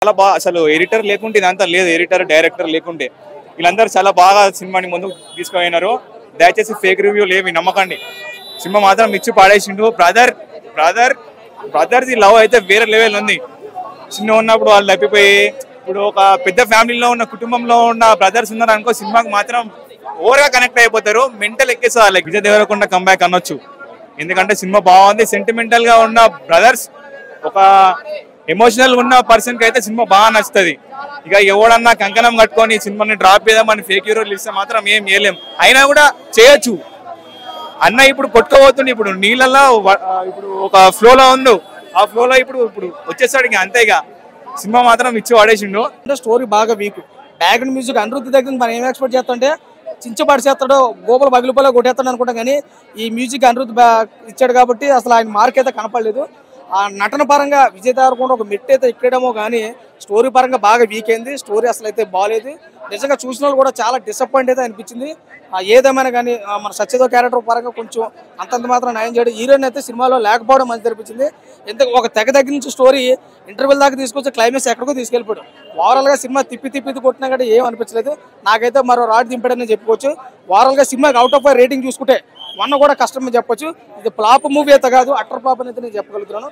చాలా బాగా అసలు ఎడిటర్ లేకుంటే ఇదంతా లేదు, ఎడిటర్ డైరెక్టర్ లేకుంటే వీళ్ళందరూ చాలా బాగా సినిమాని ముందుకు తీసుకుపోయినారు. దయచేసి ఫేక్ రివ్యూలు ఏమి నమ్మకండి, సినిమా మాత్రం ఇచ్చి పాడేసిండు. బ్రదర్ది లవ్ అయితే వేరే లెవెల్ ఉంది. చిన్న ఉన్నప్పుడు వాళ్ళు తప్పిపోయి ఇప్పుడు ఒక పెద్ద ఫ్యామిలీలో ఉన్న కుటుంబంలో ఉన్న బ్రదర్స్ ఉన్నారు అనుకో, సినిమాకి మాత్రం ఓవర్గా కనెక్ట్ అయిపోతారు, మెంటల్ ఎక్కేసి వాళ్ళకి విజయ్ దేవరకొండ కంబ్యాక్ అనొచ్చు. ఎందుకంటే సినిమా బాగుంది, సెంటిమెంటల్ గా ఉన్న బ్రదర్స్, ఒక ఎమోషనల్ ఉన్న పర్సన్ కి అయితే సినిమా బాగా నచ్చుతుంది. ఇక ఎవడన్నా కంకణం కట్టుకొని సినిమాని డ్రాప్ చేద్దామని ఫేక్ హీరోలు ఇస్తే మాత్రం ఏం చేయలేం. అయినా కూడా చేయొచ్చు. అన్న ఇప్పుడు కొట్టుకోబోతుంది, ఇప్పుడు నీళ్ళల్లో ఇప్పుడు ఒక ఫ్లోలో ఉంది, ఆ ఫ్లోలో ఇప్పుడు వచ్చేసాడు, ఇక అంతే. ఇక సినిమా మాత్రం ఇచ్చి వాడేసిండు. స్టోరీ బాగా వీక్, బ్యాక్గ్రౌండ్ మ్యూజిక్ అనిరుద్ధ్ దగ్గర మనం ఏం ఎక్స్పెక్ట్ చేస్తుంటే చించబడి చేస్తాడో గోపులు పగిలిపోలే కొట్టేస్తాడు అనుకుంటాం, కానీ ఈ మ్యూజిక్ అనిరుద్ధ్ ఇచ్చాడు కాబట్టి అసలు ఆయన మార్క్ అయితే కనపడలేదు. ఆ నటన పరంగా విజయ్ దేవరకొండ ఒక మెట్టు అయితే ఎక్కడేమో కానీ స్టోరీ పరంగా బాగా వీక్ అయింది. స్టోరీ అసలు అయితే బాగాలేదు. నిజంగా చూసిన వాళ్ళు కూడా చాలా డిసప్పాయింట్ అయితే అనిపించింది. ఏదేమైనా కానీ మన సత్యదో క్యారెక్టర్ పరంగా కొంచెం అంతంత మాత్రం న్యాయం చేయడం, హీరోయిన్ అయితే సినిమాలో లేకపోవడం మంచి అనిపించింది. ఎంత ఒక తెగ దగ్గర నుంచి స్టోరీ ఇంటర్వెల్ దాకా తీసుకొచ్చి క్లైమాక్స్ ఎక్కడికో తీసుకెళ్ళిపోయాడు. ఓవరాల్ గా సినిమా తిప్పి కొట్టినా కూడా ఏం అనిపించలేదు. నాకైతే మరో రాడ్ దింపాడని చెప్పుకోవచ్చు. ఓవరాల్ గా సినిమాకి అవుట్ ఆఫ్ రేటింగ్ చూసుకుంటే 1 కూడా కష్టమని చెప్పొచ్చు. ఇది ఫ్లాప్ మూవీ అయితే కాదు, అట్టర్ ఫ్లాప్ అనేది నేను చెప్పగలుగుతున్నాను.